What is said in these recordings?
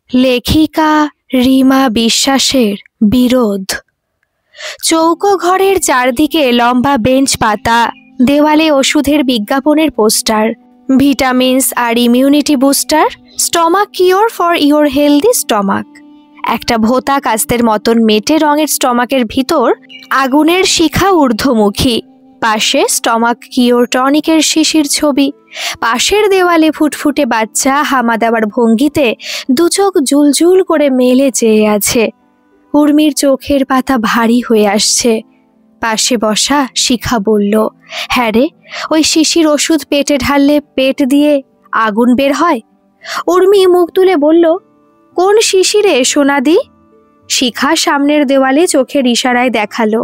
লেখিকা রিমা বিশ্বাসের বিরোধ। চৌকো ঘরের চারদিকে লম্বা বেঞ্চ পাতা, দেওয়ালে ওষুধের বিজ্ঞাপনের পোস্টার, ভিটামিনস আর immunity booster, stomach cure for your healthy stomach. একটা ভোতা কাস্তের মতন মেটে রঙের স্টমাকের ভিতর আগুনের শিখা ঊর্ধ্বমুখী, পাশে স্টমাক কিওর টনিকের শিশির ছবি। পাশের দেওয়ালে ফুটফুটে বাচ্চা হামা দেওয়ার ভঙ্গিতে দুচোখ জুলজুল করে মেলে চেয়ে আছে। উর্মির চোখের পাতা ভারী হয়ে আসছে। পাশে বসা শিখা বলল, হ্যাঁ রে, ওই শিশির ওষুধ পেটে ঢাললে পেট দিয়ে আগুন বের হয়। উর্মি মুখ তুলে বলল, কোন শিশিরে সোনাদি? শিখা সামনের দেওয়ালে চোখের ইশারায় দেখালো।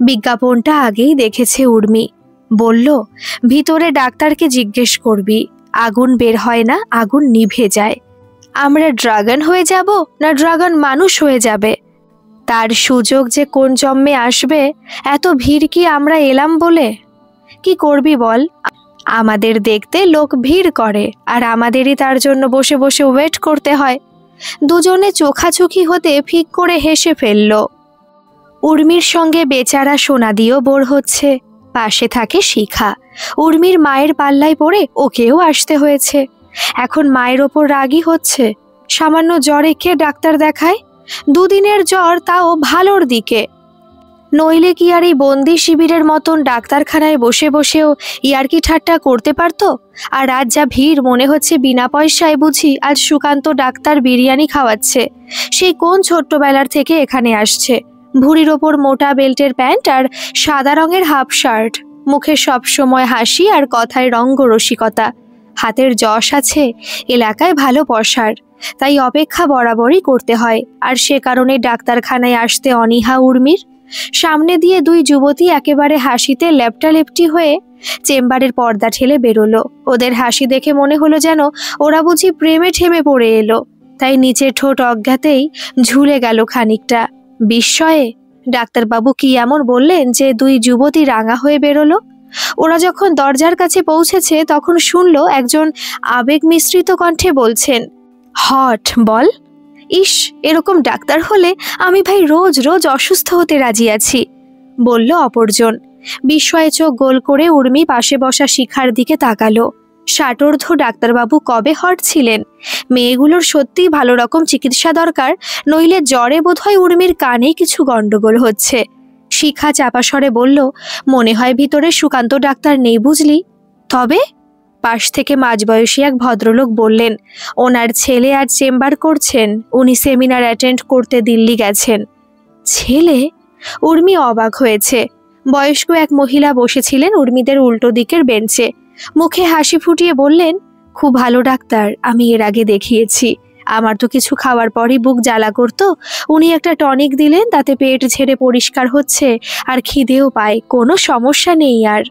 বিজ্ঞাপনটা আগেই দেখেছে উর্মি। বলল, ভিতরে ডাক্তারকে জিজ্ঞেস করবি, আগুন বের হয় না, আগুন নিভে যায়। আমরা ড্রাগন হয়ে যাব না ড্রাগন মানুষ হয়ে যাবে, তার সুযোগ যে কোন জন্মে আসবে, এত ভিড় কি আমরা এলাম বলে? কি করবি বল? আমাদের দেখতে লোক ভিড় করে, আর আমাদেরই তার জন্য বসে বসে ওয়েট করতে হয়। দুজনে চোখাচোখি হতে ফিক করে হেসে ফেলল। উর্মির সঙ্গে বেচারা সোনাদিও বোর হচ্ছে। পাশে থাকে শিখা। উর্মির মায়ের পাল্লায় পড়ে ওকেও আসতে হয়েছে। এখন মায়ের ওপর রাগই হচ্ছে। সামান্য জ্বরে কে ডাক্তার দেখায়? দুদিনের জ্বর, তাও ভালোর দিকে। নইলে কি আর এই বন্দি শিবিরের মতন ডাক্তারখানায় বসে বসেও ইয়ার্কি ঠাট্টা করতে পারতো? আর আজ যা ভিড়, মনে হচ্ছে বিনা পয়সায় বুঝি আজ সুকান্ত ডাক্তার বিরিয়ানি খাওয়াচ্ছে। সেই কোন ছোট্টবেলার থেকে এখানে আসছে। ভুঁড়ির ওপর মোটা বেল্টের প্যান্ট আর সাদা রঙের হাফ শার্ট, মুখে সবসময় হাসি আর কথায় রঙ্গরসিকতা। হাতের যশ আছে, এলাকায় ভালো পসার, তাই অপেক্ষা বরাবরই করতে হয়। আর সে কারণে ডাক্তারখানায় আসতে অনীহা উর্মির। সামনে দিয়ে দুই যুবতী একেবারে হাসিতে লেপটালেপটি হয়ে চেম্বারের পর্দা ঠেলে বেরোলো। ওদের হাসি দেখে মনে হলো যেন ওরা বুঝি প্রেমে ঠেমে পড়ে এলো। তাই নিচের ঠোঁট অজ্ঞাতেই ঝুলে গেল খানিকটা। বিস্ময়ে ডাক্তারবাবু কি এমন বললেন যে দুই যুবতী রাঙা হয়ে বেরোলো? ওরা যখন দরজার কাছে পৌঁছেছে তখন শুনল একজন আবেগ মিশ্রিত কণ্ঠে বলছেন, হট বল। ইস, এরকম ডাক্তার হলে আমি ভাই রোজ রোজ অসুস্থ হতে রাজি আছি, বলল অপরজন। বিস্ময়ে চোখ গোল করে উর্মি পাশে বসা শিখার দিকে তাকালো। ষাটোর্ধ ডাক্তারবাবু কবে হট ছিলেন? মেয়েগুলোর সত্যিই ভালো রকম চিকিৎসা দরকার, নইলে জ্বরে বোধহয় উর্মির কানে কিছু গন্ডগোল হচ্ছে। শিখা চাপা স্বরে বলল, মনে হয় ভিতরে সুকান্ত ডাক্তার নেই বুঝলি। তবে? পাশ থেকে মাঝবয়সী এক ভদ্রলোক বললেন, ওনার ছেলে আজ চেম্বার করছেন, উনি সেমিনার অ্যাটেন্ড করতে দিল্লি গেছেন। ছেলে? উর্মি অবাক হয়েছে। বয়স্ক এক মহিলা বসেছিলেন উর্মিদের উল্টো দিকের বেঞ্চে। মুখে হাসি ফুটিয়ে বললেন, খুব ভালো ডাক্তার, আমি এর আগে দেখিয়েছি। আমার তো কিছু খাওয়ার পরই বুক জ্বালা করতো, উনি একটা টনিক দিলেন, তাতে পেট ঝেড়ে পরিষ্কার হচ্ছে আর খিদেও পায়, কোনো সমস্যা নেই আর।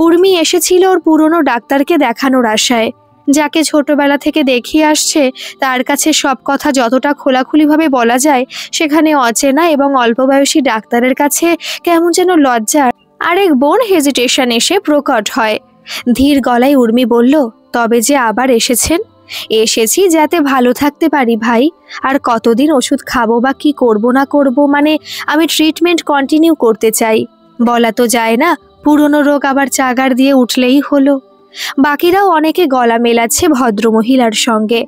উর্মি এসেছিল ওর পুরনো ডাক্তারকে দেখানোর আশায়। যাকে ছোটবেলা থেকে দেখিয়ে আসছে, তার কাছে সব কথা যতটা খোলাখুলিভাবে বলা যায়, সেখানে অচেনা এবং অল্প বয়সী ডাক্তারের কাছে কেমন যেন লজ্জার আরেক বোন হেজিটেশন এসে প্রকট হয়। ধীর গলায় উর্মি বলল, তবে যে আবার এসেছেন? এসেছি যাতে ভালো থাকতে পারি ভাই। আর কতদিন ওষুধ খাবো বা কি করব না করব, মানে আমি ট্রিটমেন্ট কন্টিনিউ করতে চাই। বলা তো যায় না, পুরনো রোগ আবার চাগার দিয়ে উঠলেই হলো। বাকিরাও অনেকে গলা মেলাচ্ছে ভদ্রমহিলার সঙ্গে।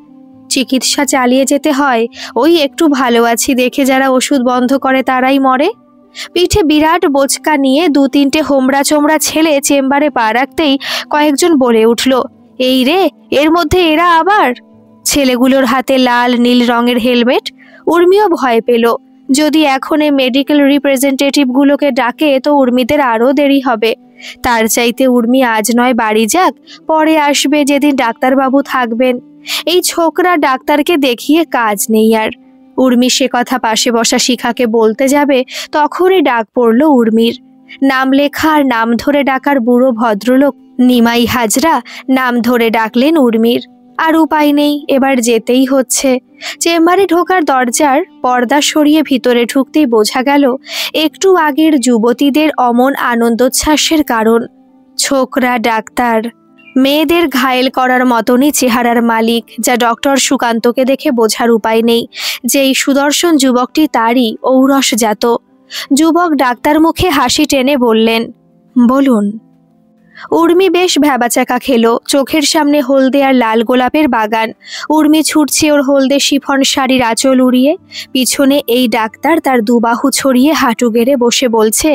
চিকিৎসা চালিয়ে যেতে হয়, ওই একটু ভালো আছি দেখে যারা ওষুধ বন্ধ করে তারাই মরে। পিঠে বিরাট বোচকা নিয়ে দু তিনটে হোমরা চোমরা ছেলে চেম্বারে পা রাখতেই কয়েকজন বলে উঠল, এই রে, এর মধ্যে এরা আবার। ছেলেগুলোর হাতে লাল নীল রঙের হেলমেট। উর্মিও ভয় পেল, যদি এখন এই মেডিকেল রিপ্রেজেন্টেটিভগুলোকে ডাকে তো উর্মিদের আরও দেরি হবে। তার চাইতে উর্মি আজ নয় বাড়ি যাক, পরে আসবে যেদিন ডাক্তারবাবু থাকবেন। এই ছোকরা ডাক্তারকে দেখিয়ে কাজ নেই আর। উর্মি সে কথা পাশে বসা শিখাকে বলতে যাবে, তখনই ডাক পড়ল উর্মির। নাম লেখা আর নাম ধরে ডাকার বুড়ো ভদ্রলোক নিমাই হাজরা নাম ধরে ডাকলেন উর্মির। আর উপায় নেই, এবার যেতেই হচ্ছে। চেম্বারে ঢোকার দরজার পর্দা সরিয়ে ভিতরে ঢুকতেই বোঝা গেল একটু আগের যুবতীদের অমন আনন্দোচ্ছ্বাসের কারণ। ছোকরা ডাক্তার। মেয়েদের ঘায়েল করার মতনই চেহারার মালিক, যা ডক্টর সুকান্তকে দেখে বোঝার উপায় নেই যে এই সুদর্শন যুবকটি তারই ঔরসজাত। যুবক ডাক্তার মুখে হাসি টেনে বললেন, বলুন। উর্মি বেশ ভ্যাবাচাকা খেলো। চোখের সামনে হলদে আর লাল গোলাপের বাগান। উর্মি ছুটছে ওর হলদে শিফন শাড়ির আঁচল উড়িয়ে। পিছনে এই ডাক্তার তার দুবাহু ছড়িয়ে হাঁটু গেড়ে বসে বলছে,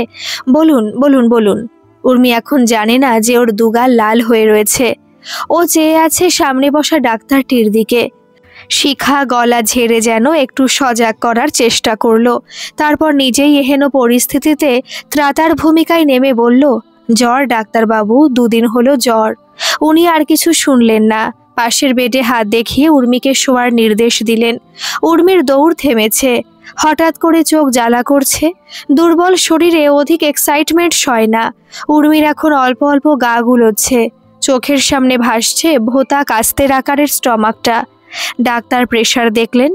বলুন বলুন বলুন। উর্মি এখন জানে না যে ওর দুগাল লাল হয়ে রয়েছে। ও চেয়ে আছে সামনে বসা ডাক্তারটির দিকে। শিখা গলা ঝেড়ে যেন একটু সজাগ করার চেষ্টা করলো। তারপর নিজেই এহেন পরিস্থিতিতে ত্রাতার ভূমিকায় নেমে বলল, জ্বর ডাক্তারবাবু, 2 দিন হলো জ্বর। উনি আর কিছু শুনলেন না। পাশের বেডে হাত দেখিয়ে উর্মিকে শোয়ার নির্দেশ দিলেন। উর্মির দৌড় থেমেছে। হঠাৎ করে চোখ জ্বালা করছে। দুর্বল শরীরে অধিক এক্সাইটমেন্ট সয় না। উর্মির এখন অল্প অল্প গা গুলোচ্ছে। চোখের সামনে ভাসছে ভোতা কাস্তের আকারের স্টমাকটা। ডাক্তার প্রেশার দেখলেন,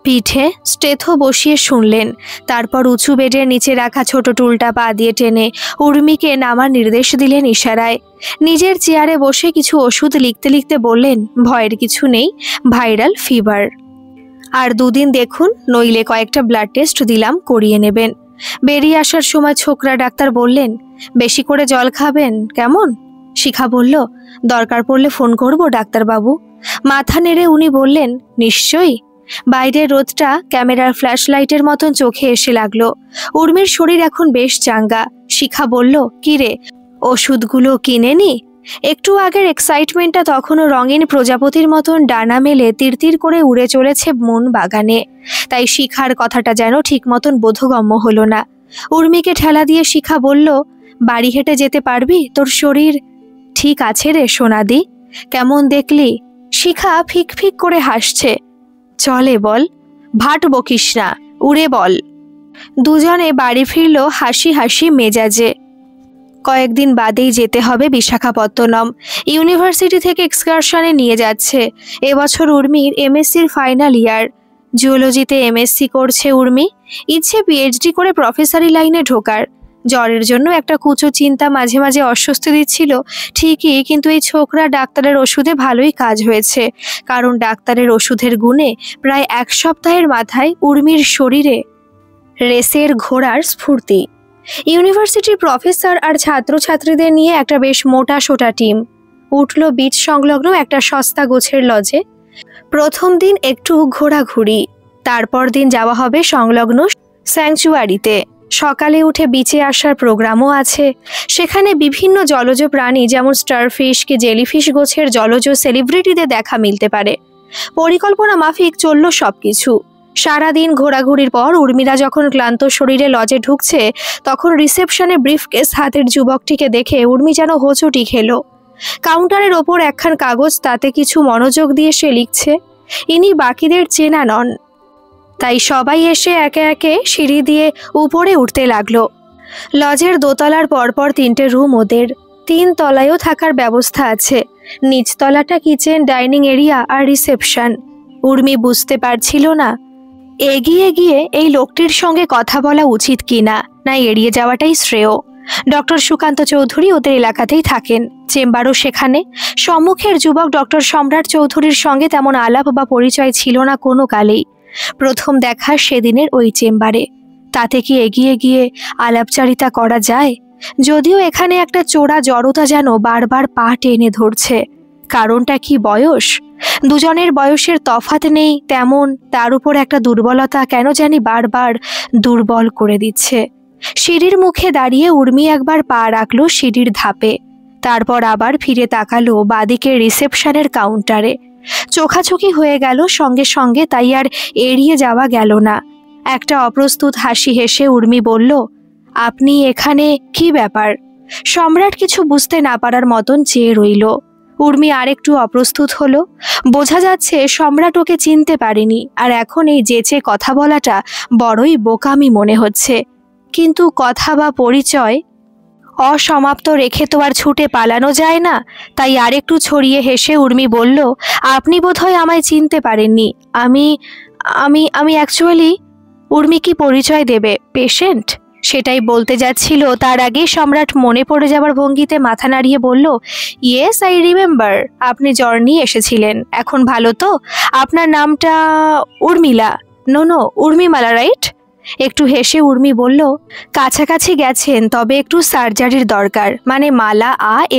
পিঠে স্টেথো বসিয়ে শুনলেন। তারপর উঁচু বেডের নিচে রাখা ছোট টুলটা পা দিয়ে টেনে উর্মিকে নামার নির্দেশ দিলেন ইশারায়। নিজের চেয়ারে বসে কিছু ওষুধ লিখতে লিখতে বললেন, ভয়ের কিছু নেই, ভাইরাল ফিভার। আর 2 দিন দেখুন, নইলে কয়েকটা ব্লাড টেস্ট দিলাম, করিয়ে নেবেন। বেরিয়ে আসার সময় ছোকরা ডাক্তার বললেন, বেশি করে জল খাবেন কেমন? শিখা বলল, দরকার পড়লে ফোন করব ডাক্তারবাবু। মাথা নেড়ে উনি বললেন, নিশ্চয়ই। বাইরের রোদটা ক্যামেরার ফ্ল্যাশ লাইটের মতন চোখে এসে লাগলো। উর্মির শরীর এখন বেশ চাঙ্গা। শিখা বলল, কিরে, ওষুধগুলো কিনে নি? একটু আগের এক্সাইটমেন্টটা তখনও রঙিন প্রজাপতির মতন ডানা মেলে তিরতির করে উড়ে চলেছে মন বাগানে। তাই শিখার কথাটা যেন ঠিক মতন বোধগম্য হলো না। উর্মিকে ঠেলা দিয়ে শিখা বলল, বাড়ি হেঁটে যেতে পারবি? তোর শরীর ঠিক আছে রে সোনাদি? কেমন দেখলি? শিখা ফিক ফিক করে হাসছে। চলে বল, ভাট বকিস না, উড়ে বল। দুজনে বাড়ি ফিরল হাসি হাসি মেজাজে। কয়েকদিন বাদেই যেতে হবে বিশাখাপত্তনম। ইউনিভার্সিটি থেকে এক্সকারশনে নিয়ে যাচ্ছে। এবছর উর্মির এমএসসির ফাইনাল ইয়ার। জুওলজিতে এমএসসি করছে উর্মি। ইচ্ছে পিএইচডি করে প্রফেসরি লাইনে ঢোকার। জ্বরের জন্য একটা কুচো চিন্তা মাঝে মাঝে অস্বস্তি দিচ্ছিল ঠিকই, কিন্তু এই ছোকরা ডাক্তারের ওষুধে ভালোই কাজ হয়েছে। কারণ ডাক্তারের ওষুধের গুণে প্রায় 1 সপ্তাহের মাথায় উর্মির শরীরে রেসের ঘোড়ার স্ফূর্তি। ইউনিভার্সিটির প্রফেসর আর ছাত্রছাত্রীদের নিয়ে একটা বেশ মোটা সোটা টিম উঠল বিচ সংলগ্ন একটা সস্তা গোছের লজে। প্রথম দিন একটু ঘোরাঘুরি, তারপর দিন যাওয়া হবে সংলগ্ন স্যাংচুয়ারিতে। সকালে উঠে বিচে আসার প্রোগ্রামও আছে। সেখানে বিভিন্ন জলজ প্রাণী যেমন স্টারফিশ কি জেলিফিশ গোছের জলজ সেলিব্রিটিদের দেখা মিলতে পারে। পরিকল্পনা মাফিক চলল সবকিছু। সারাদিন ঘোরাঘুরির পর উর্মিরা যখন ক্লান্ত শরীরে লজে ঢুকছে, তখন রিসেপশনে ব্রিফকেস হাতের যুবকটিকে দেখে উর্মি যেন হোঁচটি খেলো। কাউন্টারের ওপর একখান কাগজ, তাতে কিছু মনোযোগ দিয়ে সে লিখছে। ইনি বাকিদের চেনা নন। তাই সবাই এসে একে একে সিঁড়ি দিয়ে উপরে উঠতে লাগলো। লজের দোতলার পরপর 3টে রুম ওদের। 3 তলায়ও থাকার ব্যবস্থা আছে। নিচতলাটা কিচেন, ডাইনিং এরিয়া আর রিসেপশন। উর্মি বুঝতে পারছিল না এগিয়ে গিয়ে এই লোকটির সঙ্গে কথা বলা উচিত কিনা, না এড়িয়ে যাওয়াটাই শ্রেয়। ডক্টর সুকান্ত চৌধুরী ওদের এলাকাতেই থাকেন, চেম্বারও সেখানে। সম্মুখের যুবক ডক্টর সম্রাট চৌধুরীর সঙ্গে তেমন আলাপ বা পরিচয় ছিল না কোনো কালেই। প্রথম দেখা সেদিনের ওই চেম্বারে। তাতে কি এগিয়ে গিয়ে আলাপচারিতা করা যায়? যদিও এখানে একটা চোরা জড়তা যেন বারবার পা টেনে ধরছে। কারণটা কি বয়স? দুজনের বয়সের তফাৎ নেই তেমন, তার উপর একটা দুর্বলতা কেন জানি বারবার দুর্বল করে দিচ্ছে। সিঁড়ির মুখে দাঁড়িয়ে উর্মি একবার পা রাখলো সিঁড়ির ধাপে। তারপর আবার ফিরে তাকালো বাদিকের রিসেপশনের কাউন্টারে। চোখাচোখি হয়ে গেল সঙ্গে সঙ্গে, তাই আর এড়িয়ে যাওয়া গেল না। একটা অপ্রস্তুত হাসি হেসে উর্মি বলল, আপনি এখানে? কি ব্যাপার? সম্রাট কিছু বুঝতে না পারার মতন চেয়ে রইল। উর্মি আরেকটু অপ্রস্তুত হলো। বোঝা যাচ্ছে সম্রাট ওকে চিনতে পারেনি, আর এখন এই যেচে কথা বলাটা বড়ই বোকামি মনে হচ্ছে। কিন্তু কথা বা পরিচয় অসমাপ্ত রেখে তো আর ছুটে পালানো যায় না। তাই আরেকটু ছড়িয়ে হেসে উর্মি বলল, আপনি বোধহয় আমায় চিনতে পারেননি। আমি আমি আমি অ্যাকচুয়ালি। উর্মি কি পরিচয় দেবে? পেশেন্ট? সেটাই বলতে যাচ্ছিল, তার আগে সম্রাট মনে পড়ে যাবার ভঙ্গিতে মাথা নাড়িয়ে বলল, ইয়েস আই রিমেম্বার, আপনি জ্বর নিয়ে এসেছিলেন। এখন ভালো তো? আপনার নামটা উর্মিলা? No, Urmimala, right? একটু হেসে উর্মি বলল, কাছাকাছি গেছেন, তবে একটু সার্জারির দরকার, মানে মালা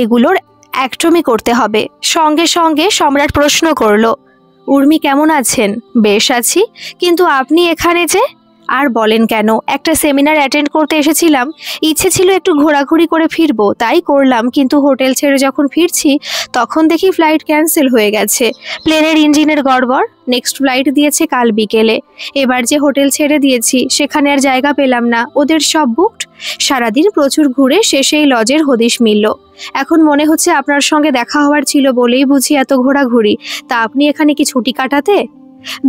এগুলোর অ্যাক্টমি করতে হবে। সঙ্গে সঙ্গে সম্রাট প্রশ্ন করল, উর্মি কেমন আছেন? বেশ আছি, কিন্তু আপনি এখানে যে? আর বলেন কেন, একটা সেমিনার অ্যাটেন্ড করতে এসেছিলাম, ইচ্ছে ছিল একটু ঘোরাঘুরি করে ফিরবো, তাই করলাম, কিন্তু হোটেল ছেড়ে যখন ফিরছি তখন দেখি ফ্লাইট ক্যান্সেল হয়ে গেছে। প্লেনের ইঞ্জিনের গড়বড়। নেক্সট ফ্লাইট দিয়েছে কাল বিকেলে। এবার যে হোটেল ছেড়ে দিয়েছি সেখানে আর জায়গা পেলাম না, ওদের সব বুকড। সারাদিন প্রচুর ঘুরে শেষে এই লজের হদিশ মিলল। এখন মনে হচ্ছে আপনার সঙ্গে দেখা হওয়ার ছিল বলেই বুঝি এত ঘোরাঘুরি। তা আপনি এখানে কি ছুটি কাটাতে?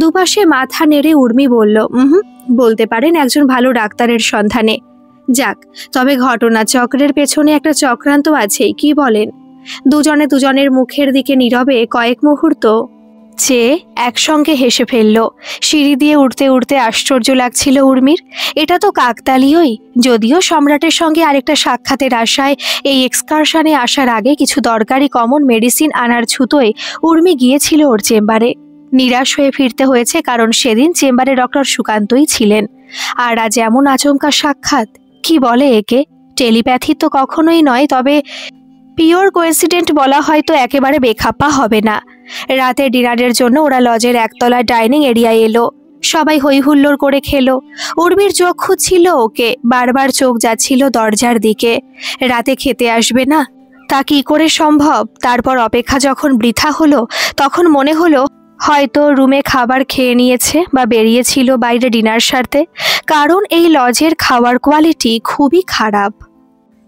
দুপাশে মাথা নেড়ে উর্মি বলল, বলতে পারেন একজন ভালো ডাক্তারের সন্ধানে। যাক, তবে ঘটনা চক্রের পেছনে একটা চক্রান্ত আছেই, কি বলেন? দুজনে দুজনের মুখের দিকে নীরবে কয়েক মুহূর্ত চেয়ে একসঙ্গে হেসে ফেলল। সিঁড়ি দিয়ে উঠতে উঠতে আশ্চর্য লাগছিল উর্মির। এটা তো কাকতালীয়ই, যদিও সম্রাটের সঙ্গে আরেকটা সাক্ষাতের আশায় এই এক্সকারশনে আসার আগে কিছু দরকারি কমন মেডিসিন আনার ছুতোয় উর্মি গিয়েছিল ওর চেম্বারে। নিরাশ হয়ে ফিরতে হয়েছে, কারণ সেদিন চেম্বারে ডক্টর সুকান্তই ছিলেন। আর আজ এমন আচমকা সাক্ষাৎ, কি বলে একে? টেলিপ্যাথি তো কখনোই নয়, তবে পিওর কোইন্সিডেন্ট বলা হয়তো একেবারে বেখাপ্পা হবে না। রাতে ডিনারের জন্য ওরা লজের একতলায় ডাইনিং এরিয়ায় এলো। সবাই হই হুল্লোড় করে খেলো। উর্মির চোখ খুঁজছিল ওকে, বারবার চোখ যাচ্ছিল দরজার দিকে। রাতে খেতে আসবে না, তা কি করে সম্ভব? তারপর অপেক্ষা যখন বৃথা হলো, তখন মনে হলো হয়তো রুমে খাবার খেয়ে নিয়েছে বা বেরিয়েছিল বাইরে ডিনার সারতে, কারণ এই লজের খাওয়ার কোয়ালিটি খুবই খারাপ।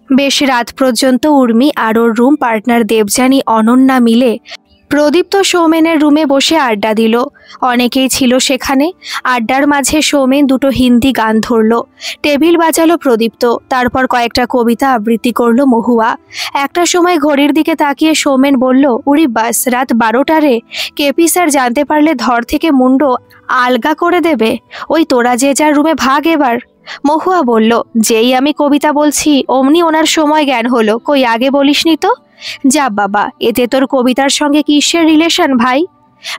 বেশ রাত পর্যন্ত উর্মি আর ওর রুম পার্টনার দেবযানী অনন্যা মিলে প্রদীপ্ত সৌমেনের রুমে বসে আড্ডা দিল। অনেকেই ছিল সেখানে। আড্ডার মাঝে সৌমেন দুটো হিন্দি গান ধরল, টেবিল বাজালো প্রদীপ্ত, তারপর কয়েকটা কবিতা আবৃত্তি করলো মহুয়া। একটা সময় ঘড়ির দিকে তাকিয়ে সৌমেন বলল, উরি বাস, রাত 12টা রে। কেপি স্যার জানতে পারলে ধর থেকে মুন্ড আলগা করে দেবে। ওই তোরা যে যার রুমে ভাগ এবার। মহুয়া বলল, যেই আমি কবিতা বলছি অমনি ওনার সময় জ্ঞান হলো, কই আগে বলিসনি তো? যা বাবা, এতে তোর কবিতার সঙ্গে কিসের রিলেশন ভাই?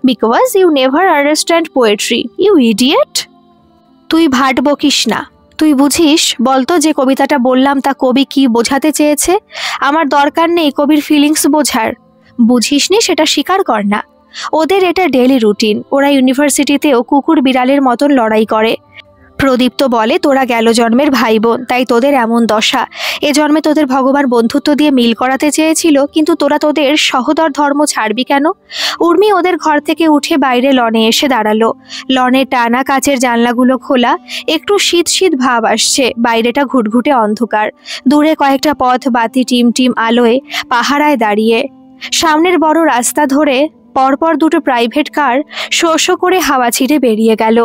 Because you never understand poetry, you idiot. তুই ভাট বকিস না, তুই বুঝিস? বলতো যে কবিতাটা বললাম তা কবি কি বোঝাতে চেয়েছে? আমার দরকার নেই কবির ফিলিংস বোঝার। বুঝিসনি সেটা স্বীকার কর না। ওদের এটা ডেইলি রুটিন। ওরা ইউনিভার্সিটিতেও কুকুর বিড়ালের মতন লড়াই করে। প্রদীপ্ত বলে, তোরা গেল জন্মের ভাই বোন, তাই তোদের এমন দশা। এ জন্মে তোদের ভগবান বন্ধুত্ব দিয়ে মিল করাতে চেয়েছিল, কিন্তু তোরা তোদের সহোদর ধর্ম ছাড়বি কেন? উর্মি ওদের ঘর থেকে উঠে বাইরে লনে এসে দাঁড়ালো। লনে টানা কাচের জানলাগুলো খোলা, একটু শীত শীত ভাব আসছে। বাইরেটা ঘুটঘুটে অন্ধকার। দূরে কয়েকটা পথ বাতি টিম টিম আলোয় পাহারায় দাঁড়িয়ে। সামনের বড় রাস্তা ধরে পরপর দুটো প্রাইভেট কার শো শো করে হাওয়া ছিঁড়ে বেরিয়ে গেল।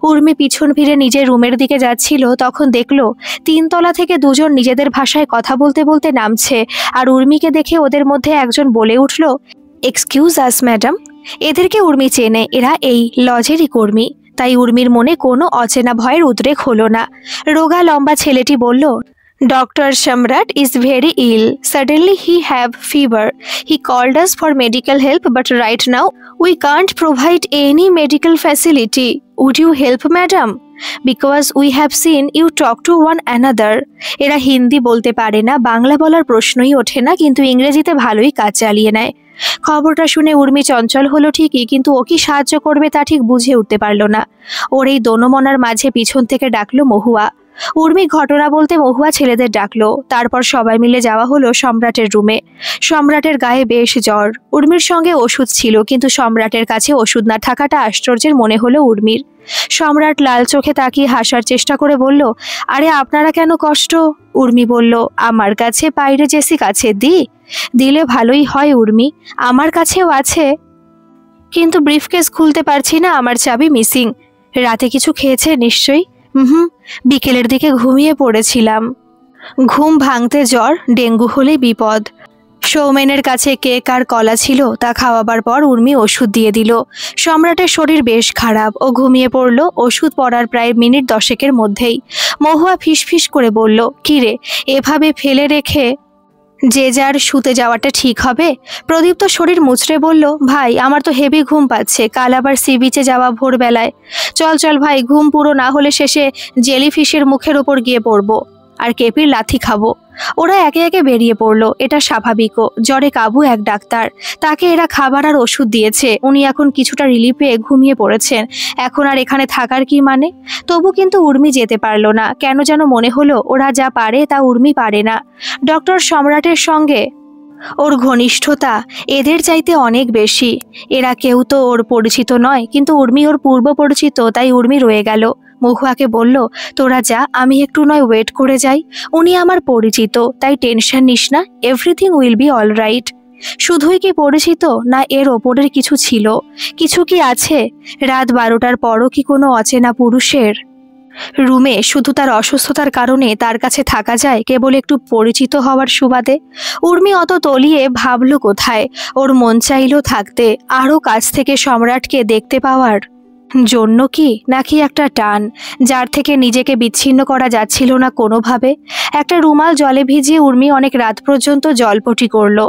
উর্মি পিছন ফিরে নিজের রুমের দিকে যাচ্ছিল, তখন দেখলো 3তলা থেকে দুজন নিজেদের ভাষায় কথা বলতে বলতে নামছে। আর উর্মিকে দেখে ওদের মধ্যে একজন বলে উঠল, এক্সকিউজ আস ম্যাডাম। এদেরকে উর্মি চেনে, এরা এই লজেরই কর্মী। তাই উর্মির মনে কোনো অচেনা ভয়ের উদ্রেক হলো না। রোগা লম্বা ছেলেটি বলল, Dr. Shamrat is very ill. Suddenly he have fever. He called us for medical help, but right now we can't provide any medical facility. Would you help, madam? Because we have seen you talk to one another. এরা হিন্দি বলতে পারে না, বাংলা বলার প্রশ্নই ওঠে না, কিন্তু ইংরেজিতে ভালোই কাজ চালিয়ে নেয়। খবরটা শুনে উর্মি চঞ্চল হলো ঠিকই, কিন্তু ও কি সাহায্য করবে তা ঠিক বুঝে উঠতে পারল না। ওর এই দোনমনার মাঝে পিছন থেকে ডাকলো মহুয়া। উর্মি ঘটনা বলতে মহুয়া ছেলেদের ডাকলো। তারপর সবাই মিলে যাওয়া হলো সম্রাটের রুমে। সম্রাটের গায়ে বেশ জ্বর। উর্মির সঙ্গে ওষুধ ছিল, কিন্তু সম্রাটের কাছে ওষুধ না থাকাটা আশ্চর্যের মনে হলো উর্মির। সম্রাট লাল চোখে তাকিয়ে হাসার চেষ্টা করে বলল, আরে আপনারা কেন কষ্ট? উর্মি বলল, আমার কাছে বাইরে জেসিক আছে, দিলে ভালোই হয় উর্মি, আমার কাছেও আছে, কিন্তু ব্রিফকেস খুলতে পারছি না, আমার চাবি মিসিং। রাতে কিছু খেয়েছে নিশ্চয়ই? বিকেলের দিকে ঘুমিয়ে পড়েছিলাম। ঘুম ভাঙতে জ্বর, ডেঙ্গু হলে বিপদ। সৌমেনের কাছে কেক আর কলা ছিল, তা খাওয়াবার পর উর্মি ওষুধ দিয়ে দিল। সম্রাটের শরীর বেশ খারাপ, ও ঘুমিয়ে পড়ল ওষুধ পড়ার প্রায় মিনিট 10 মধ্যেই। মহুয়া ফিসফিস করে বলল, কিরে, এভাবে ফেলে রেখে যে যার শুতে যাওয়াটা ঠিক হবে? প্রদীপ্ত শরীর মুচড়ে বলল, ভাই আমার তো হেভি ঘুম পাচ্ছে, কাল আবার সি বিচে যাওয়া ভোরবেলায়। চল চল ভাই, ঘুম পুরো না হলে শেষে জেলিফিশের মুখের ওপর গিয়ে পড়বো আর কেপির লাথি খাবো। ওরা একে একে বেরিয়ে পড়লো। এটা স্বাভাবিকও, জ্বরে কাবু এক ডাক্তার, তাকে এরা খাবার আর ওষুধ দিয়েছে। উনি এখন কিছুটা রিলিফ পেয়ে ঘুমিয়ে পড়েছেন। এখন আর এখানে থাকার কি মানে? তবু কিন্তু উর্মি যেতে পারলো না। কেন যেন মনে হলো ওরা যা পারে তা উর্মি পারে না। ডক্টর সম্রাটের সঙ্গে ওর ঘনিষ্ঠতা এদের চাইতে অনেক বেশি। এরা কেউ তো ওর পরিচিত নয়, কিন্তু উর্মি ওর পূর্ব পরিচিত, তাই উর্মি রয়ে গেল। মহুয়াকে বলল, তোরা যা, আমি একটু নয় ওয়েট করে যাই। উনি আমার পরিচিত, তাই টেনশন নিস না, everything will be all right. শুধুই কি পরিচিত, না এর ওপরের কিছু ছিল? কিছু কি আছে? রাত 12টার পরও কি কোনো অচেনা পুরুষের রুমে শুধু তার অসুস্থতার কারণে তার কাছে থাকা যায়, কেবল একটু পরিচিত হওয়ার সুবাদে? উর্মি অত তলিয়ে ভাবল কোথায়। ওর মন চাইল থাকতে, আরও কাছ থেকে সম্রাটকে দেখতে পাওয়ার জন্য, কি নাকি একটা টান যার থেকে নিজেকে বিচ্ছিন্ন করা যাচ্ছিল না কোনোভাবে। একটা রুমাল জলে ভিজিয়ে উর্মি অনেক রাত পর্যন্ত জলপটি করল।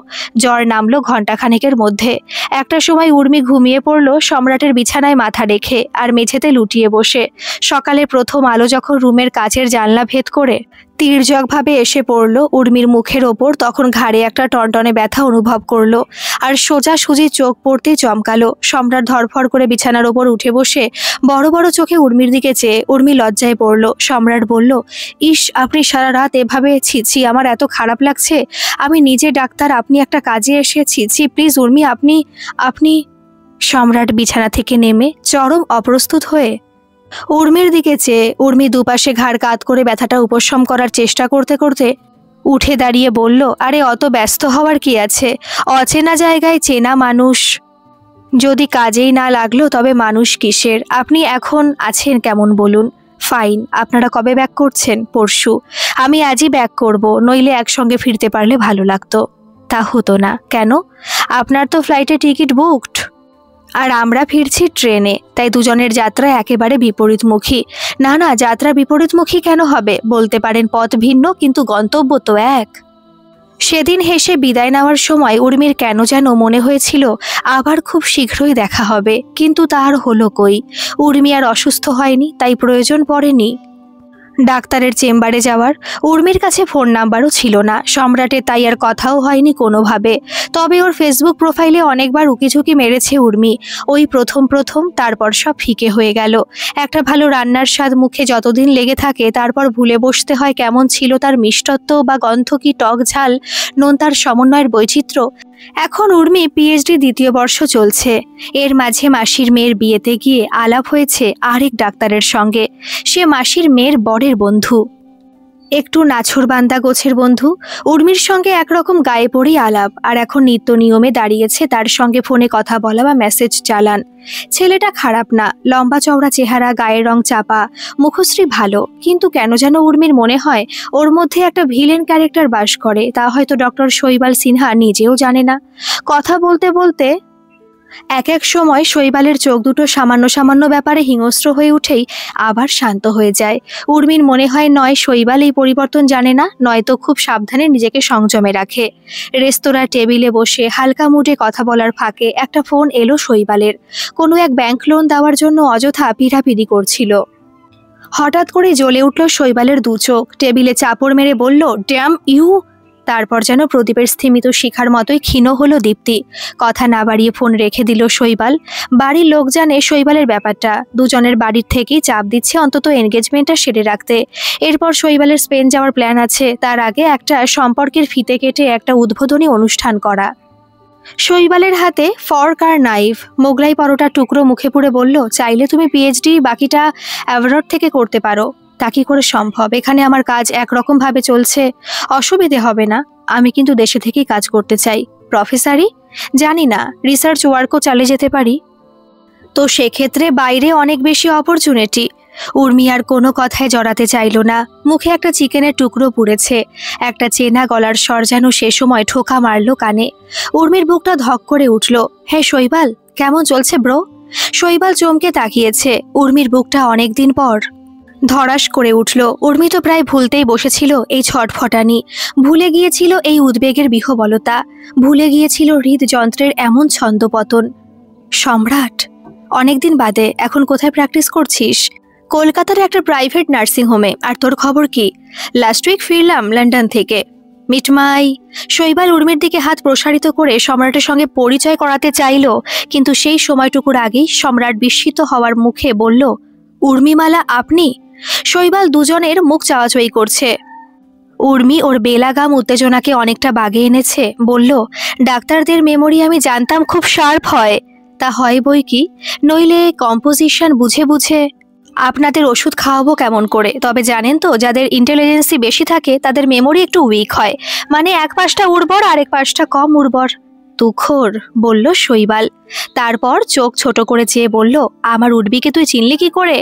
জ্বর নামলো ঘণ্টাখানেকের মধ্যে। একটা সময় উর্মি ঘুমিয়ে পড়ল সম্রাটের বিছানায় মাথা রেখে আর মেঝেতে লুটিয়ে বসে। সকালে প্রথম আলো যখন রুমের কাচের জানলা ভেদ করে তীর্যকভাবে এসে পড়ল উর্মির মুখের ওপর, তখন ঘাড়ে একটা টনটনে ব্যথা অনুভব করলো আর সোজাসুজি চোখ পড়তেই চমকালো। সম্রাট ধরফর করে বিছানার ওপর উঠে বসে বড় বড় চোখে উর্মির দিকে চেয়ে উর্মি লজ্জায় পড়ল। সম্রাট বলল, ইস, আপনি সারা রাত এভাবে? ছিছি, আমার এত খারাপ লাগছে। আমি নিজে ডাক্তার, আপনি একটা কাজে এসে ছিছি। প্লিজ উর্মি, আপনি আপনি সম্রাট বিছানা থেকে নেমে চরম অপ্রস্তুত হয়ে উর্মির দিকে চেয়ে উর্মি দুপাশে ঘাড় কাত করে ব্যথাটা উপশম করার চেষ্টা করতে করতে উঠে দাঁড়িয়ে বলল, আরে অত ব্যস্ত হওয়ার কি আছে? অচেনা জায়গায় চেনা মানুষ যদি কাজেই না লাগলো তবে মানুষ কিসের? আপনি এখন আছেন কেমন বলুন? ফাইন। আপনারা কবে ব্যাক করছেন? পরশু। আমি আজই ব্যাক করব, নইলে একসঙ্গে ফিরতে পারলে ভালো লাগতো। তা হতো না কেন? আপনার তো ফ্লাইটে টিকিট বুকড আর আমরা ফিরছি ট্রেনে, তাই দুজনের যাত্রা একেবারে বিপরীতমুখী। না না, যাত্রা বিপরীতমুখী কেন হবে? বলতে পারেন পথ ভিন্ন, কিন্তু গন্তব্য তো এক। সেদিন হেসে বিদায় নেওয়ার সময় উর্মির কেন যেন মনে হয়েছিল আবার খুব শীঘ্রই দেখা হবে, কিন্তু তার হলো কই। উর্মি আর অসুস্থ হয়নি, তাই প্রয়োজন পড়েনি ডাক্তারের চেম্বারে যাওয়ার। উর্মির কাছে ফোন নাম্বারও ছিল না সম্রাটের, তাই আর কথাও হয়নি কোনোভাবে। তবে ওর ফেসবুক প্রোফাইলে অনেকবার উকিঝুঁকি মেরেছে উর্মি, ওই প্রথম প্রথম। তারপর সব ফিকে হয়ে গেল। একটা ভালো রান্নার স্বাদ মুখে যতদিন লেগে থাকে, তারপর ভুলে বসতে হয় কেমন ছিল তার মিষ্টত্ব বা গন্ধ, কি টক ঝাল নুন, তার সমন্বয়ের বৈচিত্র্য। এখন উর্মি পিএইচডি 2য় বর্ষ চলছে। এর মাঝে মাসির মেয়ের বিয়েতে গিয়ে আলাপ হয়েছে আরেক ডাক্তারের সঙ্গে। সে মাসির মেয়ের বরের বন্ধু, একটু নাছোড়বান্দা গোছের বন্ধু। উর্মির সঙ্গে একরকম গায়ে পড়েই আলাপ, আর এখন নিত্য নিয়মে দাঁড়িয়েছে তার সঙ্গে ফোনে কথা বলা বা মেসেজ চালান। ছেলেটা খারাপ না, লম্বা চওড়া চেহারা, গায়ের রং চাপা, মুখশ্রী ভালো, কিন্তু কেন যেন উর্মির মনে হয় ওর মধ্যে একটা ভিলেন ক্যারেক্টার বাস করে। তা হয়তো ডক্টর শৈবাল সিনহা নিজেও জানে না। কথা বলতে বলতে এক এক সময় শৈবালের চোখ দুটো সামান্য সামান্য ব্যাপারে হিংস্র হয়ে উঠেই আবার শান্ত হয়ে যায়। উর্মির মনে হয় নয় শৈবাল এই পরিবর্তন জানে না, নয়তো খুব সাবধানে নিজেকে সংযমে রাখে। রেস্তোরাঁ টেবিলে বসে হালকা মুডে কথা বলার ফাঁকে একটা ফোন এলো শৈবালের। কোনো এক ব্যাংক লোন দেওয়ার জন্য অযথা পিড়াপিড়ি করছিল। হঠাৎ করে জ্বলে উঠল শৈবালের দু চোখ, টেবিলে চাপড় মেরে বলল, ড্যাম ইউ। তারপর যেন প্রদীপের স্থিমিত শিখার মতোই ক্ষীণ হলো দীপ্তি। কথা না বাড়িয়ে ফোন রেখে দিল শৈবাল। বাড়ির লোক জানে শৈবালের ব্যাপারটা, দুজনের বাড়ির থেকেই চাপ দিচ্ছে অন্তত এনগেজমেন্টটা সেরে রাখতে। এরপর শৈবালের স্পেন যাওয়ার প্ল্যান আছে, তার আগে একটা সম্পর্কের ফিতে কেটে একটা উদ্বোধনী অনুষ্ঠান করা। শৈবালের হাতে ফর্ক আর নাইফ, মোগলাই পরোটার টুকরো মুখে পুরে বলল, চাইলে তুমি পিএইচডি বাকিটা অ্যাভরড থেকে করতে পারো। তা কি করে সম্ভব? এখানে আমার কাজ একরকম ভাবে চলছে, অসুবিধে হবে না। আমি কিন্তু দেশে থেকেই কাজ করতে চাই। প্রফেসরই জানি না, রিসার্চ ওয়ার্কও চালিয়ে যেতে পারি। তো সেক্ষেত্রে বাইরে অনেক বেশি অপরচুনিটি। উর্মি আর কোনো কথায় জড়াতে চাইল না। মুখে একটা চিকেনের টুকরো পুড়েছে। একটা চেনা গলার স্বর যেন সে সময় ঠোকা মারল কানে। উর্মির বুকটা ধক করে উঠল। হে শৈবাল, কেমন চলছে ব্রো? শৈবাল চমকে তাকিয়েছে। উর্মির বুকটা অনেকদিন পর ধড়াস করে উঠল। উর্মি তো প্রায় ভুলতেই বসেছিল এই ছটফটানি, ভুলে গিয়েছিল এই উদ্বেগের বিহবলতা, ভুলে গিয়েছিল হৃদযন্ত্রের এমন ছন্দপতন। সম্রাট, অনেকদিন বাদে, এখন কোথায় প্র্যাকটিস করছিস? কলকাতার একটা প্রাইভেট নার্সিং হোমে। আর তোর খবর কি? লাস্ট উইক ফিরলাম লন্ডন থেকে। মিটমাই। শৈবাল উর্মির দিকে হাত প্রসারিত করে সম্রাটের সঙ্গে পরিচয় করাতে চাইল, কিন্তু সেই সময়টুকুর আগেই সম্রাট বিস্মিত হওয়ার মুখে বলল, উর্মিমালা আপনি? শৈবাল দুজনের মুখ চাওয়াচাই করছে। উর্মি ওর বেলাগাম উত্তেজনাকে অনেকটা বাগে এনেছে। বলল, ডাক্তারদের মেমোরি আমি জানতাম খুব শার্প হয়। তা হয় বই কি, নইলে কম্পোজিশন বুঝে বুঝে আপনাদের ওষুধ খাওয়াবো কেমন করে? তবে জানেন তো, যাদের ইন্টেলিজেন্সি বেশি থাকে তাদের মেমোরি একটু উইক হয়, মানে এক পাশটা উর্বর আরেক পাশটা কম উর্বর। তুখোর, বলল শৈবাল। তারপর চোখ ছোট করে চেয়ে বলল, আমার উর্মিকে তুই চিনলি কি করে?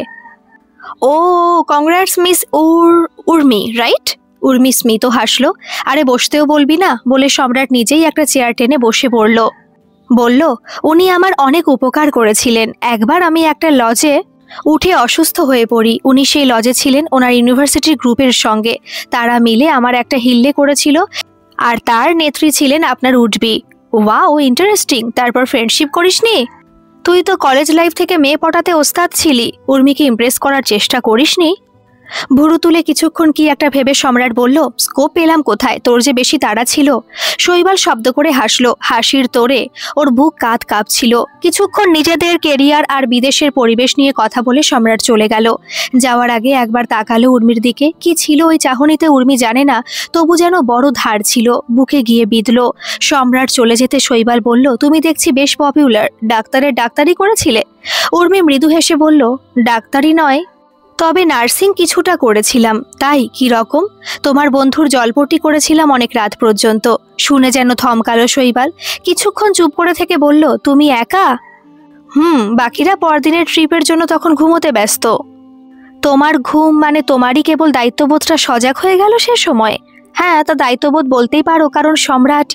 ও, congrats miss Urmi, right? Urmi স্মিত হাসলো। আরে বসতেও বলবি না, বলে সম্রাট নিজেই একটা চেয়ার টেনে বসে পড়ল। বলল, উনি আমার অনেক উপকার করেছিলেন। একবার আমি একটা লজে উঠে অসুস্থ হয়ে পড়ি। উনি সেই লজে ছিলেন ওনার ইউনিভার্সিটির গ্রুপের সঙ্গে। তারা মিলে আমার একটা হিল্লে করেছিল, আর তার নেত্রী ছিলেন আপনার উর্মি। Wow, interesting. তারপর ফ্রেন্ডশিপ করিসনি? তুই তো কলেজ লাইফ থেকে মেয়ে পটাতে ওস্তাদ ছিলি, উর্মিকে ইমপ্রেস করার চেষ্টা করিসনি? ভুরু তুলে কিছুক্ষণ কি একটা ভেবে সম্রাট বলল, স্কোপ পেলাম কোথায়, তোর যে বেশি তাড়া ছিল। শৈবাল শব্দ করে হাসলো। হাসির তোড়ে ওর বুক কাঁপছিল। কিছুক্ষণ নিজেদের কেরিয়ার আর বিদেশের পরিবেশ নিয়ে কথা বলে সম্রাট চলে গেল। যাওয়ার আগে একবার তাকালো উর্মির দিকে। কি ছিল ওই চাহনিতে উর্মি জানে না, তবু যেন বড় ধার ছিল, বুকে গিয়ে বিঁধল। সম্রাট চলে যেতে শৈবাল বলল, তুমি দেখছি বেশ পপুলার, ডাক্তারের ডাক্তারি করেছিলে? উর্মি মৃদু হেসে বলল, ডাক্তারি নয়, তবে নার্সিং কিছুটা করেছিলাম। তাই? কি রকম? তোমার বন্ধুর জলপট্টি করেছিলাম অনেক রাত পর্যন্ত। শুনে যেন থমকালো শৈবাল। কিছুক্ষণ চুপ করে থেকে বলল, তুমি একা? বাকিরা পরদিনের ট্রিপের জন্য তখন ঘুমোতে ব্যস্ত। তোমার ঘুম মানে তোমারই কেবল দায়িত্ববোধটা সজাগ হয়ে গেল সে সময়? হ্যাঁ, তা দায়িত্ববোধ বলতেই পারো, কারণ সম্রাট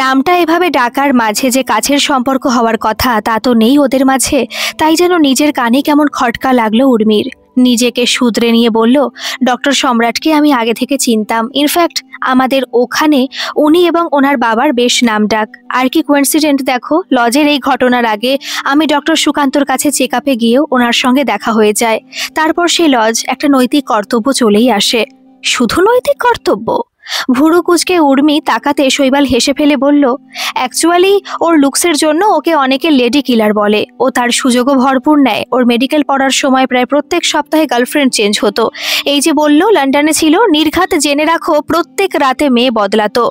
নামটা এভাবে ডাকার মাঝে যে কাছের সম্পর্ক হওয়ার কথা তা তো নেই ওদের মাঝে। তাই যেন নিজের কানে কেমন খটকা লাগলো উর্মির। নিজেকে শুধরে নিয়ে বলল, ডক্টর সম্রাটকে আমি আগে থেকে চিনতাম। ইনফ্যাক্ট আমাদের ওখানে উনি এবং ওনার বাবার বেশ নামডাক। আর কি কোইন্সিডেন্ট দেখো, লজের এই ঘটনার আগে আমি ডক্টর সুকান্তর কাছে চেক আপে গিয়েও ওনার সঙ্গে দেখা হয়ে যায়। তারপর সেই লজ একটা নৈতিক কর্তব্য চলেই আসে। শুধু নৈতিক কর্তব্য? ভুরু কুচকে উর্মি তাকাতে শৈবাল হেসে ফেলে বলল, অ্যাকচুয়ালি ওর লুকসের জন্য ওকে অনেকে লেডি কিলার বলে। ও তার সুযোগও ভরপুর নেয়। ওর মেডিকেল পড়ার সময় প্রায় প্রত্যেক সপ্তাহে গার্লফ্রেন্ড চেঞ্জ হতো। এই যে বলল লন্ডনে ছিল, নির্ঘাত জেনে রাখো প্রত্যেক রাতে মেয়ে বদলাতো।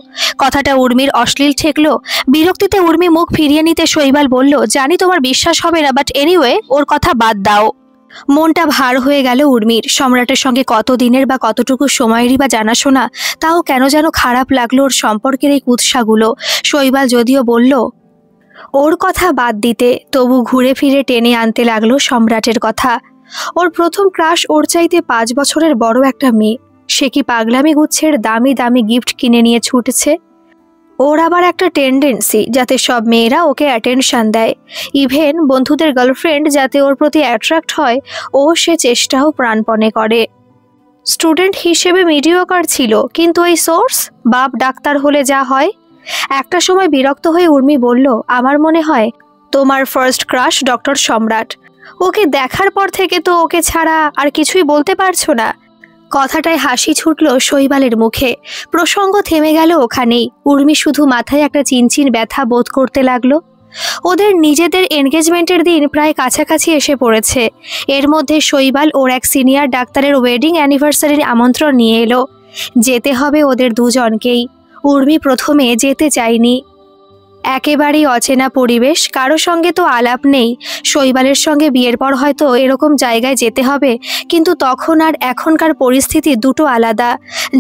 কথাটা উর্মির অশ্লীল ঠেকলো। বিরক্তিতে উর্মি মুখ ফিরিয়ে নিতে শৈবাল বলল, জানি তোমার বিশ্বাস হবে না, বাট এনিওয়ে ওর কথা বাদ দাও। মনটা ভার হয়ে গেল উর্মির। সম্রাটের সঙ্গে কতদিনের বা কতটুকু সময়েরই বা জানাশোনা, তাও কেন যেন খারাপ লাগলো ওর সম্পর্কের এই কুৎসাগুলো। শৈবাল যদিও বলল ওর কথা বাদ দিতে, তবু ঘুরে ফিরে টেনে আনতে লাগলো সম্রাটের কথা। ওর প্রথম ক্রাশ ওর চাইতে 5 বছরের বড় একটা মেয়ে। সে কি পাগলামি গুচ্ছের দামি দামি গিফট কিনে নিয়ে ছুটছে? ওর আবার একটা টেন্ডেন্সি যাতে সব মেয়েরা ওকে অ্যাটেনশন দেয়, ইভেন বন্ধুদের গার্লফ্রেন্ড যাতে ওর প্রতি অ্যাট্রাক্ট হয়, ও সে চেষ্টাও প্রাণপণে করে। স্টুডেন্ট হিসেবে মিডিওকার ছিল, কিন্তু এই সোর্স, বাপ ডাক্তার হলে যা হয়। একটা সময় বিরক্ত হয়ে উর্মি বলল, আমার মনে হয় তোমার ফার্স্ট ক্রাশ ডক্টর সম্রাট। ওকে দেখার পর থেকে তো ওকে ছাড়া আর কিছুই বলতে পারছো না। কথাটায় হাসি ছুটল শৈবালের মুখে। প্রসঙ্গ থেমে গেল ওখানেই। উর্মি শুধু মাথায় একটা চিনচিন ব্যথা বোধ করতে লাগলো। ওদের নিজেদের এনগেজমেন্টের দিন প্রায় কাছাকাছি এসে পড়েছে। এর মধ্যে শৈবাল ওর এক সিনিয়র ডাক্তারের ওয়েডিং অ্যানিভার্সারির আমন্ত্রণ নিয়ে এলো। যেতে হবে ওদের দুজনকেই। উর্মি প্রথমে যেতে চায়নি। একেবারেই অচেনা পরিবেশ, কারো সঙ্গে তো আলাপ নেই। শৈবালের সঙ্গে বিয়ের পর হয়তো এরকম জায়গায় যেতে হবে, কিন্তু তখন আর এখনকার পরিস্থিতি দুটো আলাদা।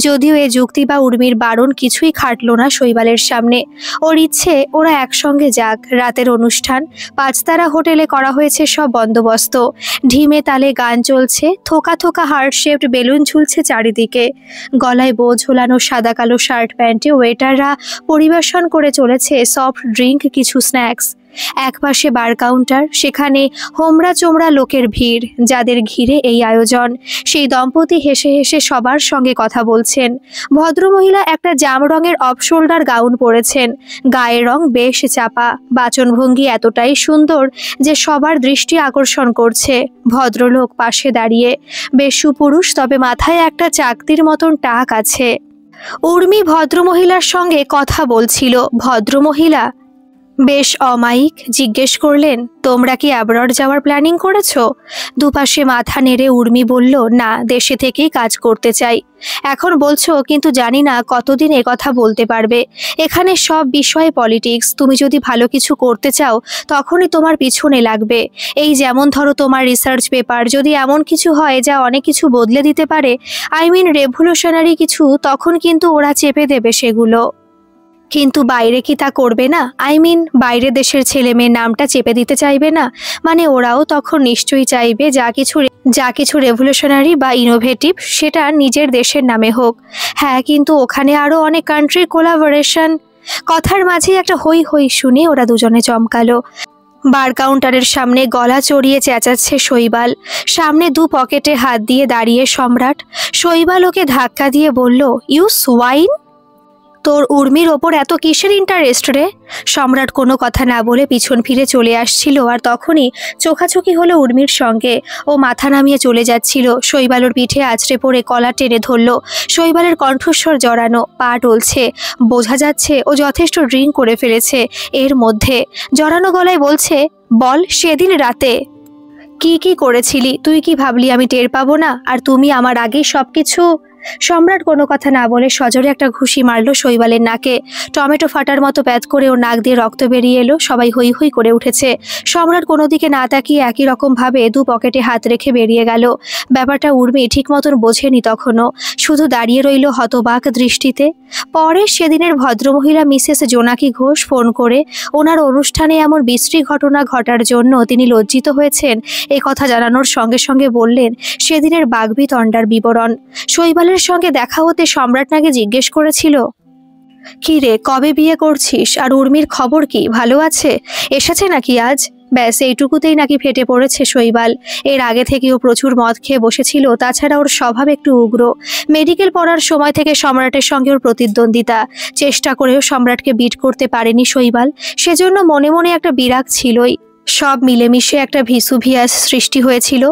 যদিও এ যুক্তি বা উর্মির বারণ কিছুই খাটলো না শৈবালের সামনে। ওর ইচ্ছে ওরা একসঙ্গে যাক। রাতের অনুষ্ঠান, 5 তারা হোটেলে করা হয়েছে সব বন্দোবস্ত। ঢিমে তালে গান চলছে, থোকা থোকা হার্ট শেপড বেলুন ঝুলছে চারিদিকে। গলায় বোঝ ঝোলানো সাদা কালো শার্ট প্যান্টে ওয়েটাররা পরিবেশন করে চলেছে সফট ড্রিঙ্ক, কিছু স্ন্যাক্স। একপাশে বার কাউন্টার, সেখানে হোমরা চোমরা লোকের ভিড়, যাদের ঘিরে এই আয়োজন। সেই দম্পতি হেসে হেসে সবার সঙ্গে কথা বলছেন। ভদ্রমহিলা একটা জাম রঙের অফ শোল্ডার গাউন পরেছেন, গায়ের রং বেশ চাপা, বাচনভঙ্গি এতটাই সুন্দর যে সবার দৃষ্টি আকর্ষণ করছে। ভদ্রলোক পাশে দাঁড়িয়ে, বেশ সুপুরুষ, তবে মাথায় একটা চাকতির মতন টাক আছে। উর্মি ভদ্রমহিলার সঙ্গে কথা বলছিল। ভদ্রমহিলা বেশ অমায়িক জিজ্ঞেস করলেন, তোমরা কি অ্যাব্রড যাওয়ার প্ল্যানিং করেছো? দুপাশে মাথা নেড়ে উর্মি বলল, না, দেশে থেকেই কাজ করতে চাই। এখন বলছো, কিন্তু জানি না কতদিন কথা বলতে পারবে। এখানে সব বিষয়ে পলিটিক্স। তুমি যদি ভালো কিছু করতে চাও তখনই তোমার পিছনে লাগবে। এই যেমন ধরো তোমার রিসার্চ পেপার, যদি এমন কিছু হয় যা অনেক কিছু বদলে দিতে পারে, রেভলিউশনারি কিছু, তখন কিন্তু ওরা চেপে দেবে সেগুলো। কিন্তু বাইরে কি তা করবে না? বাইরে দেশের ছেলে মেয়ের নামটা চেপে দিতে চাইবে না? মানে ওরাও তখন নিশ্চয়ই চাইবে যা কিছু রেভলিউশনারি বা ইনোভেটিভ সেটা নিজের দেশের নামে হোক। হ্যাঁ, কিন্তু ওখানে আরও অনেক কান্ট্রির কোলাবোরেশন। কথার মাঝেই একটা হই হই শুনে ওরা দুজনে চমকালো। বার কাউন্টারের সামনে গলা চড়িয়ে চেঁচাচ্ছে শৈবাল। সামনে 2 পকেটে হাত দিয়ে দাঁড়িয়ে সম্রাট। শৈবাল ওকে ধাক্কা দিয়ে বলল, ইউ সোয়াইন, তোর উর্মির ওপর এত কিসের ইন্টারেস্ট রে? সম্রাট কোনো কথা না বলে পিছন ফিরে চলে আসছিল, আর তখনই চোখাচোখি হলো উর্মির সঙ্গে। ও মাথা নামিয়ে চলে যাচ্ছিল। শৈবালের পিঠে আছড়ে পড়ে কলা টেনে ধরল। শৈবালের কণ্ঠস্বর জড়ানো, পা টলছে। বোঝা যাচ্ছে ও যথেষ্ট ড্রিঙ্ক করে ফেলেছে। এর মধ্যে জড়ানো গলায় বলছে, বল, সেদিন রাতে কি কি করেছিলি? তুই কি ভাবলি আমি টের পাবো না? আর তুমি আমার আগেই সবকিছু। সম্রাট কোনো কথা না বলে সজোরে একটা ঘুষি মারল শৈবালের নাকে। টমেটো ফাটার মতো প্যাত করে ওর নাক দিয়ে রক্ত বেরিয়ে এলো। সবাই হই হই করে উঠেছে। সম্রাট কোনো দিকে না তাকিয়ে একই রকম ভাবে 2 পকেটে হাত রেখে বেরিয়ে গেল। ব্যাপারটা উর্মি ঠিক মতন বোঝেনি তখনও, শুধু দাঁড়িয়ে রইল হতবাক দৃষ্টিতে। পরে সেদিনের ভদ্রমহিলা মিসেস জোনাকি ঘোষ ফোন করে ওনার অনুষ্ঠানে এমন বিশ্রী ঘটনা ঘটার জন্য তিনি লজ্জিত হয়েছেন এ কথা জানানোর সঙ্গে সঙ্গে বললেন সেদিনের বাগবিতণ্ডার বিবরণ। শৈবালের সঙ্গে দেখা হতে সম্রাট নাকি জিজ্ঞেস করেছিল, কি রে, কবে বিয়ে করছিস? আর উর্মির খবর কি, ভালো আছে? এসেছে নাকি আজ? ব্যাস এইটুকুতেই নাকি ফেটে পড়েছে শৈবাল। এর আগে থেকেও প্রচুর মদ খেয়ে বসেছিল। তাছাড়া ওর স্বভাব একটু উগ্র। মেডিকেল পড়ার সময় থেকে সম্রাটের সঙ্গে ওর প্রতিদ্বন্দ্বিতা। চেষ্টা করেও সম্রাটকে বিট করতে পারেনি শৈবাল। সেজন্য মনে মনে একটা বিরাগ ছিলই। সব মিলেমিশে একটা ভিসুভিয়াস সৃষ্টি হয়েছিল।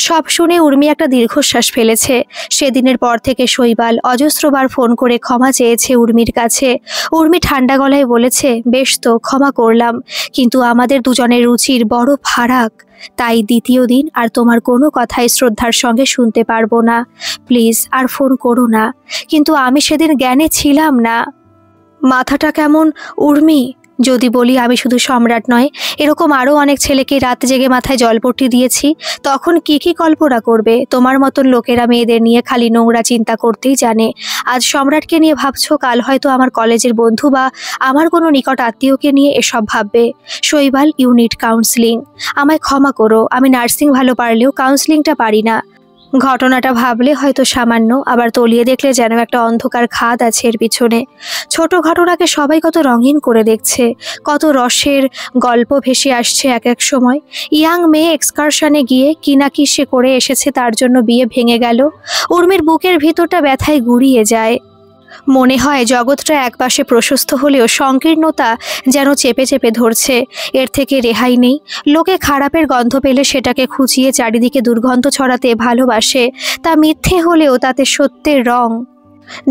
সব শুনে উর্মি একটা দীর্ঘশ্বাস ফেলেছে। সেদিনের পর থেকে শৈবাল অজস্রবার ফোন করে ক্ষমা চেয়েছে উর্মির কাছে। উর্মি ঠান্ডা গলায় বলেছে, বেশ তো, ক্ষমা করলাম, কিন্তু আমাদের দুজনের রুচির বড় ফারাক। তাই দ্বিতীয় দিন আর তোমার কোনো কথাই শ্রদ্ধার সঙ্গে শুনতে পারবো না। প্লিজ আর ফোন করো না। কিন্তু আমি সেদিন জ্ঞানে ছিলাম না। মাথাটা কেমন উর্মি? যদি বলি আমি শুধু সম্রাট নয়, এরকম আরও অনেক ছেলেকে রাত জেগে মাথায় জলপট্টি দিয়েছি, তখন কি কি কল্পনা করবে? তোমার মতন লোকেরা মেয়েদের নিয়ে খালি নোংরা চিন্তা করতেই জানে। আজ সম্রাটকে নিয়ে ভাবছো, কাল হয়তো আমার কলেজের বন্ধু বা আমার কোনো নিকট আত্মীয়কে নিয়ে এসব ভাববে। শৈবাল, ইউ নিড কাউন্সিলিং। আমায় ক্ষমা করো, আমি নার্সিং ভালো পারলেও কাউন্সিলিংটা পারি না। ঘটনাটা ভাবলে হয়তো সামান্য, আবার তলিয়ে দেখলে যেন একটা অন্ধকার খাদ আছে এর পিছনে। ছোট ঘটনাকে সবাই কত রঙিন করে দেখছে, কত রসের গল্প ভেসে আসছে এক এক সময়। ইয়াং মেয়ে এক্সকারশনে গিয়ে কি না কি সে করে এসেছে, তার জন্য বিয়ে ভেঙে গেল। উর্মির বুকের ভিতরটা ব্যথায় গুড়িয়ে যায়। মনে হয় জগৎটা একপাশে প্রশস্ত হলেও সংকীর্ণতা যেন চেপে চেপে ধরছে। এর থেকে রেহাই নেই। লোকে খারাপের গন্ধ পেলে সেটাকে খুঁচিয়ে চারিদিকে দুর্গন্ধ ছড়াতে ভালোবাসে। তা মিথ্যে হলেও তাতে সত্যের রং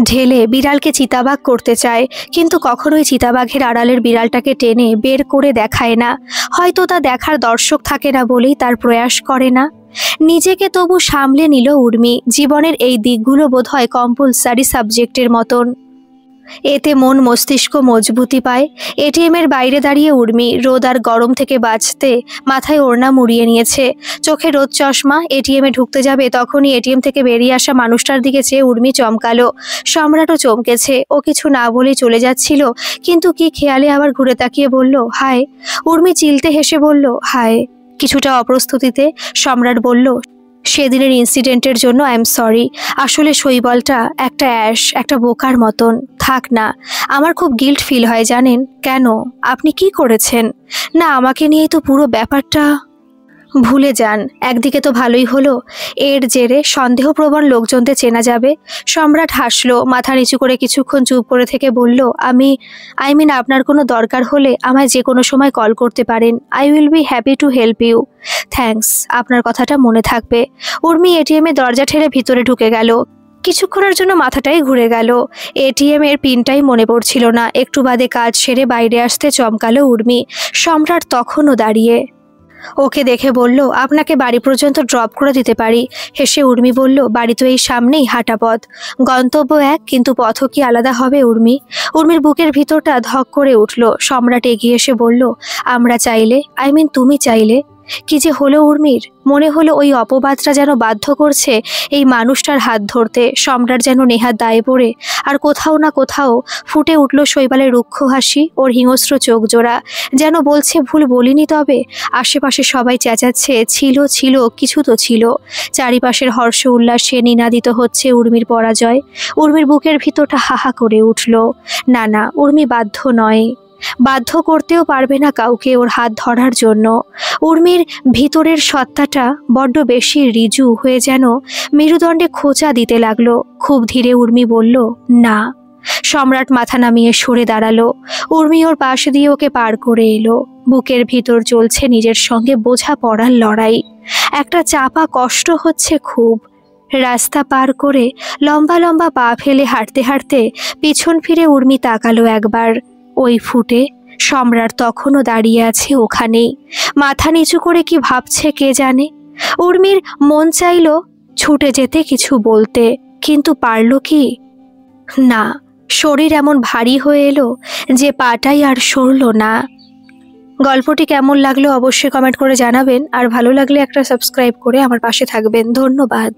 ঢেলে বিড়ালকে চিতাবাঘ করতে চায়, কিন্তু কখনোই চিতাবাঘের আড়ালের বিড়ালটাকে টেনে বের করে দেখায় না। হয়তো তা দেখার দর্শক থাকে না বলেই তার প্রয়াস করে না। নিজেকে তবু সামলে নিল উর্মি। জীবনের এই দিকগুলো বোধহয় কম্পালসারি সাবজেক্টের মতন। এতে মন মস্তিষ্ক মজবুতি পায়। এটিএমের বাইরে দাঁড়িয়ে উর্মি রোদ আর গরম থেকে বাঁচতে মাথায় ওড়না মুড়িয়ে নিয়েছে, চোখে রোদ চশমা। এটিএমে ঢুকতে যাবে তখনই এটিএম থেকে বেরিয়ে আসা মানুষটার দিকে চেয়ে উর্মি চমকালো। সম্রাটও চমকেছে। ও কিছু না বলেই চলে যাচ্ছিল, কিন্তু কি খেয়ালে আবার ঘুরে তাকিয়ে বলল হায়। উর্মি চিলতে হেসে বলল হায়। কিছুটা অপ্রস্তুতিতে সম্রাট বলল, সেদিনের ইনসিডেন্টের জন্য আই এম সরি। আসলে শৈবলটা একটা বোকার মতন। থাক না, আমার খুব গিল্ট ফিল হয় জানেন। কেন, আপনি কি করেছেন? না, আমাকে নিয়েই তো পুরো ব্যাপারটা। ভুলে যান, একদিকে তো ভালোই হলো, এর জেরে সন্দেহপ্রবণ লোকজনদের চেনা যাবে। সম্রাট হাসলো, মাথা নিচু করে কিছুক্ষণ চুপ করে থেকে বলল, আই মিন আপনার কোনো দরকার হলে আমায় যে কোনো সময় কল করতে পারেন। I will be happy to help you. Thanks, আপনার কথাটা মনে থাকবে। উর্মি এটিএমে দরজা ঠেলে ভিতরে ঢুকে গেল। কিছুক্ষণের জন্য মাথাটাই ঘুরে গেল। এটিএম এর পিনটাই মনে পড়ছিল না। একটু বাদে কাজ সেরে বাইরে আসতে চমকালো উর্মি। সম্রাট তখনও দাঁড়িয়ে। ওকে দেখে বলল, আপনাকে বাড়ি পর্যন্ত ড্রপ করে দিতে পারি। হেসে উর্মি বলল, বাড়ি তো এই সামনেই, হাঁটা পথ। গন্তব্য এক, কিন্তু পথও কি আলাদা হবে উর্মি? উর্মির বুকের ভিতরটা ধক করে উঠল। সম্রাট এগিয়ে এসে বলল, আমরা চাইলে, আই মিন তুমি চাইলে। কি যে হলো উর্মির, মনে হলো ওই অপবাদটা যেন বাধ্য করছে এই মানুষটার হাত ধরতে। সম্রাট যেন নেহাত দায়ে পড়ে। আর কোথাও না কোথাও ফুটে উঠল শৈবালের রুক্ষ হাসি, ওর হিংস্র চোখ জোড়া, যেন বলছে ভুল বলিনি। তবে আশেপাশে সবাই চেঁচাচ্ছে, ছিল ছিল, কিছু তো ছিল। চারিপাশের হর্ষ উল্লাসে নিনাদিত হচ্ছে উর্মির পরাজয়। উর্মির বুকের ভিতরটা হাহা করে উঠল। না না, উর্মি বাধ্য নয়, বাধ্য করতেও পারবে না কাউকে ওর হাত ধরার জন্য। উর্মির ভিতরের সত্তাটা বড্ড বেশি রিজু হয়ে যেন মেরুদণ্ডে খোঁচা দিতে লাগলো। খুব ধীরে উর্মি বলল, না। সম্রাট মাথা নামিয়ে সরে দাঁড়ালো। উর্মি ওর পাশ দিয়ে ওকে পার করে এলো। বুকের ভিতর চলছে নিজের সঙ্গে বোঝা পড়ার লড়াই। একটা চাপা কষ্ট হচ্ছে খুব। রাস্তা পার করে লম্বা লম্বা পা ফেলে হাঁটতে হাঁটতে পিছন ফিরে উর্মি তাকালো একবার। ওই ফুটে সম্রাট তখনও দাঁড়িয়ে আছে ওখানেই, মাথা নিচু করে কি ভাবছে কে জানে। উর্মির মন চাইল ছুটে যেতে, কিছু বলতে, কিন্তু পারল কি? না, শরীর এমন ভারী হয়ে এলো যে পাটাই আর সরল না। গল্পটি কেমন লাগলো অবশ্যই কমেন্ট করে জানাবেন, আর ভালো লাগলে একটা সাবস্ক্রাইব করে আমার পাশে থাকবেন। ধন্যবাদ।